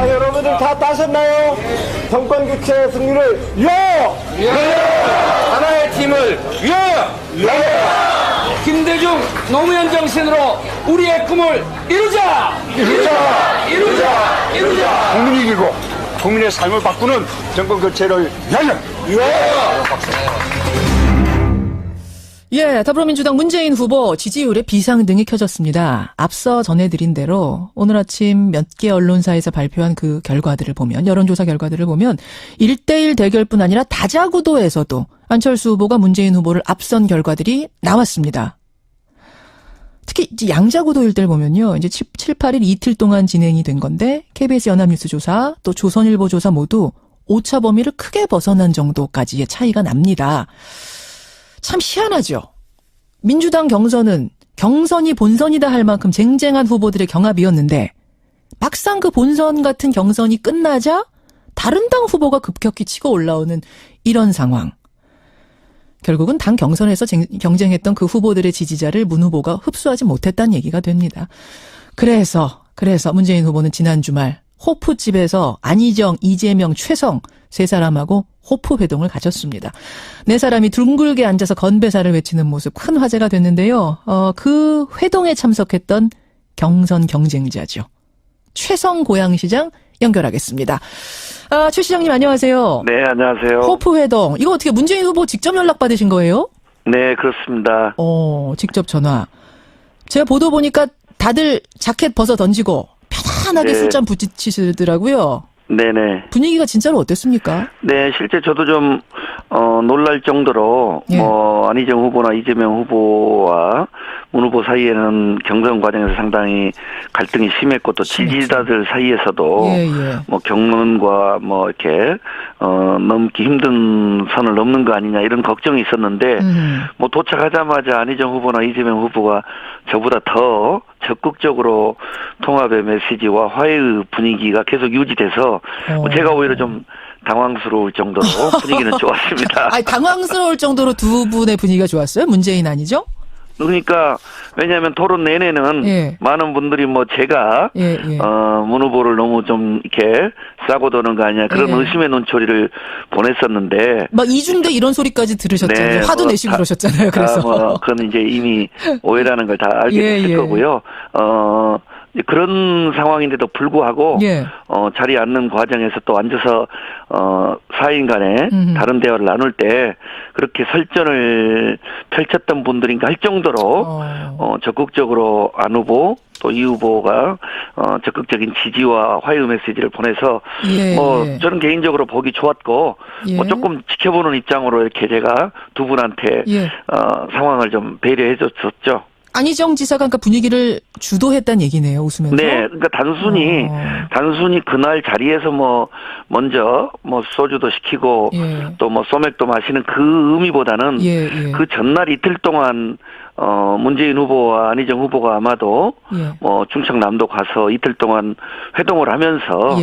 자, 여러분들 다 따셨나요? 정권 교체 승리를 위하여! 하나의 팀을 위하여! 김대중 노무현 정신으로 우리의 꿈을 이루자! 이루자! 국민이 이기고 국민의 삶을 바꾸는 정권 교체를 위하여! 예, 더불어민주당 문재인 후보 지지율의 비상등이 켜졌습니다. 앞서 전해드린 대로 오늘 아침 몇 개 언론사에서 발표한 그 결과들을 보면, 여론조사 결과들을 보면 1대1 대결뿐 아니라 다자구도에서도 안철수 후보가 문재인 후보를 앞선 결과들이 나왔습니다. 특히 이제 양자구도일 때를 보면요. 이제 7, 8일 이틀 동안 진행이 된 건데 KBS 연합뉴스 조사 또 조선일보 조사 모두 오차 범위를 크게 벗어난 정도까지의 차이가 납니다. 참 희한하죠. 민주당 경선이 본선이다 할 만큼 쟁쟁한 후보들의 경합이었는데 막상 그 본선 같은 경선이 끝나자 다른 당 후보가 급격히 치고 올라오는 이런 상황. 결국은 당 경선에서 경쟁했던 그 후보들의 지지자를 문 후보가 흡수하지 못했다는 얘기가 됩니다. 그래서 문재인 후보는 지난 주말 호프집에서 안희정, 이재명, 최성 세 사람하고 호프 회동을 가졌습니다. 네 사람이 둥글게 앉아서 건배사를 외치는 모습 큰 화제가 됐는데요. 그 회동에 참석했던 경선 경쟁자죠. 최성 고양시장 연결하겠습니다. 최 시장님 안녕하세요. 네, 안녕하세요. 호프 회동. 이거 어떻게 문재인 후보 직접 연락 받으신 거예요? 네, 그렇습니다. 직접 전화. 제가 보도 보니까 다들 자켓 벗어 던지고 편안하게 네. 술잔 부딪히시더라고요. 네네. 분위기가 진짜로 어땠습니까? 네, 실제 저도 좀, 놀랄 정도로, 예. 안희정 후보나 이재명 후보와 문 후보 사이에는 경선 과정에서 상당히 갈등이 심했고 또 지지자들 사이에서도 예. 경론과 이렇게, 넘기 힘든 선을 넘는 거 아니냐 이런 걱정이 있었는데, 도착하자마자 안희정 후보나 이재명 후보가 저보다 더 적극적으로 통합의 메시지와 화해의 분위기가 계속 유지돼서 제가 오히려 좀 당황스러울 정도로 분위기는 좋았습니다. 당황스러울 정도로 두 분의 분위기가 좋았어요? 문재인 아니죠? 그러니까 왜냐하면 토론 내내는 예. 많은 분들이 제가 문 후보를 너무 좀 이렇게 싸고 도는 거 아니냐 그런 의심의 눈초리를 보냈었는데 막 이중대 이런 소리까지 들으셨잖아요. 네, 화도 내시고 그러셨잖아요. 그래서 그건 이제 이미 오해라는 걸 다 알게 됐을 거고요. 그런 상황인데도 불구하고 자리에 앉는 과정에서 또 앉아서 4인 간에 다른 대화를 나눌 때 그렇게 설전을 펼쳤던 분들인가 할 정도로 적극적으로 안 후보 또 이 후보가 적극적인 지지와 화해 메시지를 보내서 저는 개인적으로 보기 좋았고 조금 지켜보는 입장으로 이렇게 제가 두 분한테 상황을 좀 배려해 줬었죠. 안희정 지사가 그러니까 분위기를 주도했다는 얘기네요. 웃으면서. 네, 그러니까 단순히 그날 자리에서 먼저 소주도 시키고 또 소맥도 마시는 그 의미보다는 그 전날 이틀 동안 문재인 후보와 안희정 후보가 아마도 충청남도 가서 이틀 동안 회동을 하면서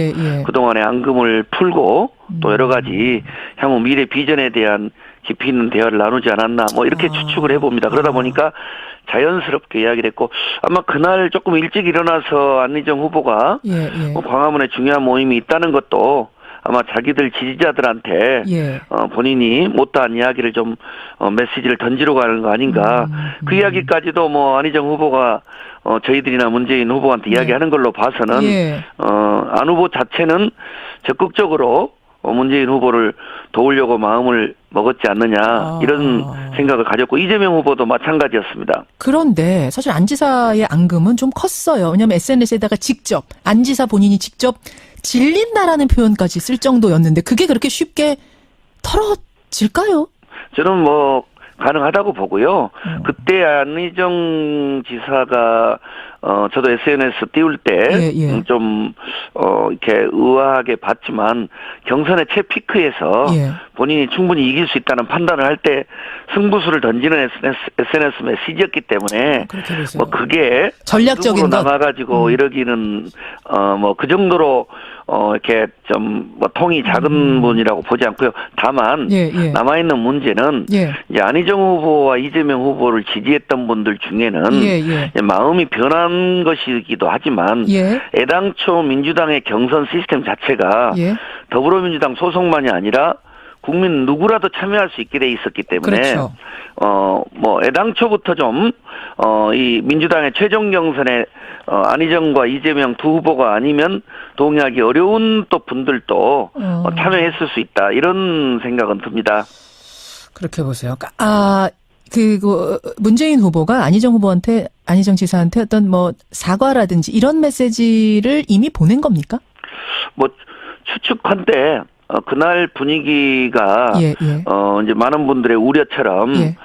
그동안의 앙금을 풀고 또 여러 가지 향후 미래 비전에 대한 깊이 있는 대화를 나누지 않았나 이렇게 추측을 해봅니다. 그러다 보니까 자연스럽게 이야기를 했고 아마 그날 조금 일찍 일어나서 안희정 후보가 광화문에 중요한 모임이 있다는 것도 아마 자기들 지지자들한테 본인이 못다한 이야기를 좀 메시지를 던지러 가는 거 아닌가. 그 이야기까지도 안희정 후보가 저희들이나 문재인 후보한테 이야기하는 걸로 봐서는 안 후보 자체는 적극적으로 문재인 후보를 도우려고 마음을 먹었지 않느냐 이런 생각을 가졌고 이재명 후보도 마찬가지였습니다. 그런데 사실 안 지사의 앙금은 좀 컸어요. 왜냐하면 SNS에다가 직접 안 지사 본인이 직접 질린다라는 표현까지 쓸 정도였는데 그게 그렇게 쉽게 털어질까요? 저는 가능하다고 보고요. 그때 안희정 지사가 저도 SNS 띄울 때 좀 이렇게 의아하게 봤지만 경선의 최피크에서 본인이 충분히 이길 수 있다는 판단을 할 때 승부수를 던지는 SNS 메시지였기 때문에 그게 전략적인 것 나가가지고 이러기는 그 정도로 이렇게 좀 뭐 통이 작은 분이라고 보지 않고요. 다만 남아 있는 문제는 이제 안희정 후보와 이재명 후보를 지지했던 분들 중에는 마음이 변한 것이기도 하지만 애당초 민주당의 경선 시스템 자체가 더불어민주당 소속만이 아니라 국민 누구라도 참여할 수 있게 돼 있었기 때문에 그렇죠. 뭐 애당초부터 좀 이 민주당의 최종 경선에 안희정과 이재명 두 후보가 아니면 동의하기 어려운 또 분들도 참여했을 수 있다 이런 생각은 듭니다. 그렇게 보세요. 문재인 후보가 안희정 지사한테 어떤 뭐 사과라든지 이런 메시지를 이미 보낸 겁니까? 뭐 추측한데 그날 분위기가 이제 많은 분들의 우려처럼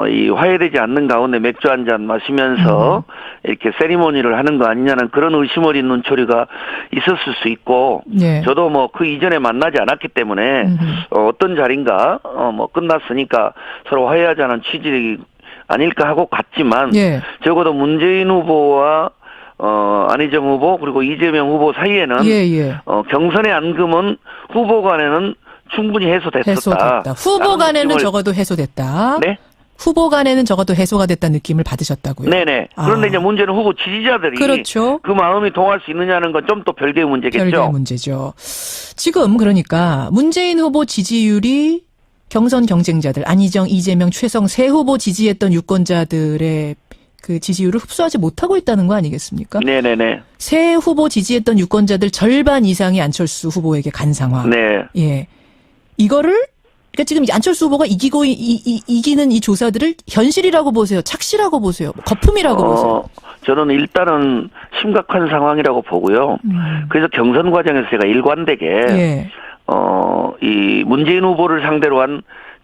이 화해되지 않는 가운데 맥주 한 잔 마시면서 이렇게 세리머니를 하는 거 아니냐는 그런 의심 어린 눈초리가 있었을 수 있고 저도 뭐 그 이전에 만나지 않았기 때문에 어떤 자리인가 뭐 끝났으니까 서로 화해하자는 취지 아닐까 하고 갔지만 적어도 문재인 후보와 안희정 후보 그리고 이재명 후보 사이에는 경선의 앙금은 후보 간에는 충분히 해소됐다. 후보 간에는 적어도 해소됐다. 네? 후보 간에는 적어도 해소가 됐다는 느낌을 받으셨다고요? 네네. 그런데 이제 문제는 후보 지지자들이 그렇죠. 그 마음이 통할 수 있느냐는 건 좀 또 별개의 문제겠죠. 별개의 문제죠. 지금 그러니까 문재인 후보 지지율이 경선 경쟁자들 안희정, 이재명, 최성 세 후보 지지했던 유권자들의 그 지지율을 흡수하지 못하고 있다는 거 아니겠습니까? 네네네. 새 후보 지지했던 유권자들 절반 이상이 안철수 후보에게 간 상황. 예. 이거를, 그러니까 지금 안철수 후보가 이기는 이 조사들을 현실이라고 보세요? 착시라고 보세요? 거품이라고 보세요? 저는 일단은 심각한 상황이라고 보고요. 그래서 경선 과정에서 제가 일관되게, 이 문재인 후보를 상대로 한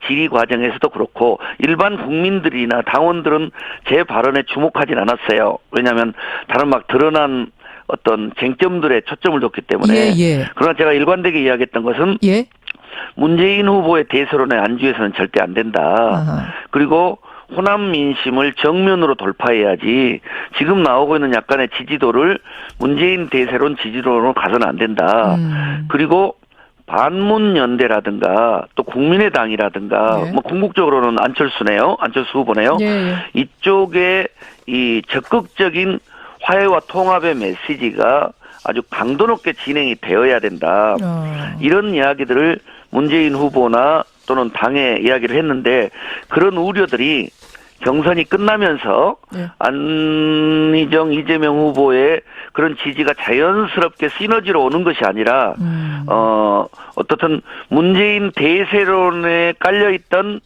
질의 과정에서도 그렇고 일반 국민들이나 당원들은 제 발언에 주목하진 않았어요. 왜냐하면 다른 막 드러난 어떤 쟁점들에 초점을 뒀기 때문에. 그러나 제가 일관되게 이야기했던 것은 문재인 후보의 대세론의 안주에서는 절대 안 된다. 그리고 호남 민심을 정면으로 돌파해야지 지금 나오고 있는 약간의 지지도를 문재인 대세론 지지도로 가서는 안 된다. 그리고 반문연대라든가 또 국민의당이라든가 뭐 궁극적으로는 안철수네요. 안철수 후보네요. 이쪽에 이 적극적인 화해와 통합의 메시지가 아주 강도 높게 진행이 되어야 된다. 이런 이야기들을 문재인 후보나 또는 당에 이야기를 했는데 그런 우려들이 경선이 끝나면서 안희정, 이재명 후보의 그런 지지가 자연스럽게 시너지로 오는 것이 아니라 어떻든 문재인 대세론에 깔려있던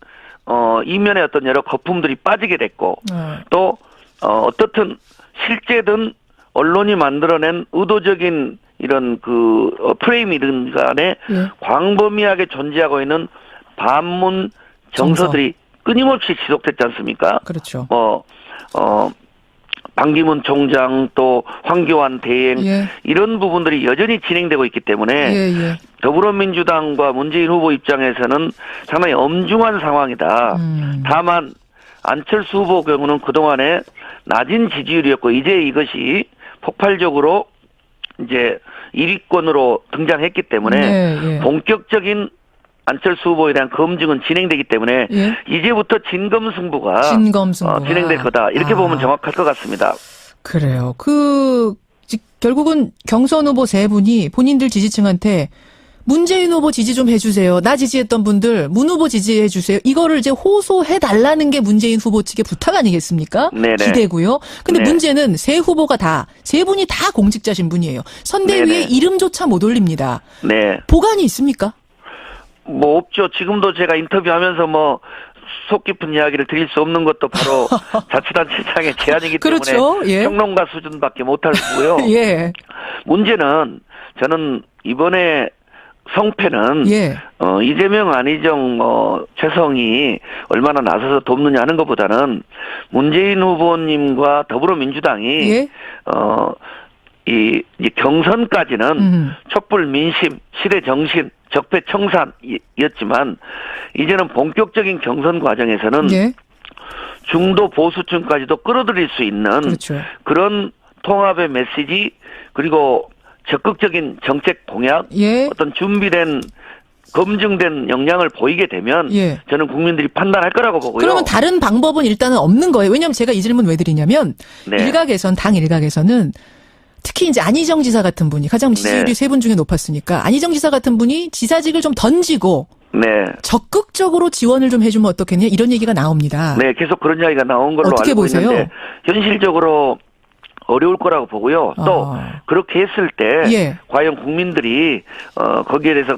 이면의 어떤 여러 거품들이 빠지게 됐고 또 어떻든 실제든 언론이 만들어낸 의도적인 이런 그 프레임이든 간에 광범위하게 존재하고 있는 반문 정서들이 끊임없이 지속됐지 않습니까? 그렇죠. 반기문 총장 또 황교안 대행 이런 부분들이 여전히 진행되고 있기 때문에 더불어민주당과 문재인 후보 입장에서는 상당히 엄중한 상황이다. 다만 안철수 후보 경우는 그동안에 낮은 지지율이었고 이제 이것이 폭발적으로 이제 1위권으로 등장했기 때문에 본격적인 안철수 후보에 대한 검증은 진행되기 때문에 이제부터 진검승부가 진행될 거다. 이렇게 보면 정확할 것 같습니다. 그래요. 결국은 경선 후보 세 분이 본인들 지지층한테 문재인 후보 지지 좀 해주세요. 나 지지했던 분들 문 후보 지지해주세요. 이거를 이제 호소해달라는 게 문재인 후보 측의 부탁 아니겠습니까? 기대고요. 근데 문제는 세 분이 다 공직자신 분이에요. 선대위에 이름조차 못 올립니다. 보관이 있습니까? 뭐 없죠. 지금도 제가 인터뷰하면서 뭐 속 깊은 이야기를 드릴 수 없는 것도 바로 자치단체장의 제안이기 때문에 평론가 수준밖에 못할 거고요. 문제는 저는 이번에 성패는 이재명, 안희정, 최성이 얼마나 나서서 돕느냐 하는 것보다는 문재인 후보님과 더불어민주당이 이 경선까지는 촛불 민심, 시대 정신, 적폐 청산이었지만 이제는 본격적인 경선 과정에서는 중도 보수층까지도 끌어들일 수 있는 그런 통합의 메시지 그리고 적극적인 정책 공약, 예. 어떤 준비된 검증된 역량을 보이게 되면 예. 저는 국민들이 판단할 거라고 보고요. 그러면 다른 방법은 일단은 없는 거예요. 왜냐하면 제가 이 질문 왜 드리냐면 네. 당 일각에서는 특히 이제 안희정 지사 같은 분이 가장 지지율이 네. 세 분 중에 높았으니까 안희정 지사 같은 분이 지사직을 좀 던지고 네. 적극적으로 지원을 좀 해주면 어떻겠냐 이런 얘기가 나옵니다. 네, 계속 그런 이야기가 나온 걸로 어떻게 알고 보세요? 있는데 현실적으로 어려울 거라고 보고요. 또 그렇게 했을 때 예. 과연 국민들이 거기에 대해서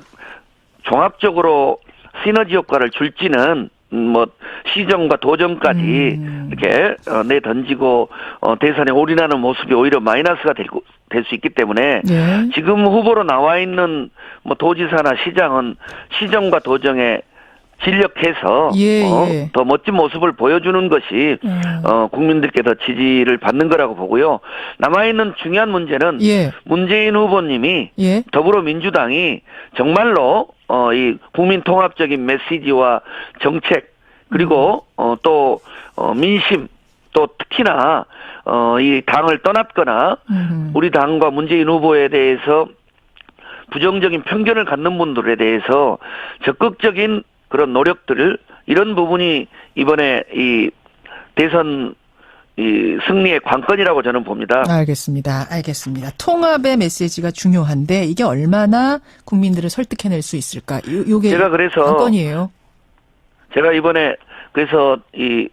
종합적으로 시너지 효과를 줄지는 뭐 시정과 도정까지 이렇게 내던지고 대선에 올인하는 모습이 오히려 마이너스가 될 수 있기 때문에 예. 지금 후보로 나와 있는 뭐 도지사나 시장은 시정과 도정에 진력해서 예. 더 멋진 모습을 보여주는 것이 국민들께 더 지지를 받는 거라고 보고요. 남아있는 중요한 문제는 예. 문재인 후보님이 예. 더불어민주당이 정말로 이 국민 통합적인 메시지와 정책 그리고 또 민심 또 특히나 이 당을 떠났거나 우리 당과 문재인 후보에 대해서 부정적인 편견을 갖는 분들에 대해서 적극적인 그런 노력들을 이런 부분이 이번에 이 대선 이 승리의 관건이라고 저는 봅니다. 알겠습니다. 통합의 메시지가 중요한데 이게 얼마나 국민들을 설득해낼 수 있을까? 요게 제가 그래서 관건이에요. 제가 이번에 그래서 이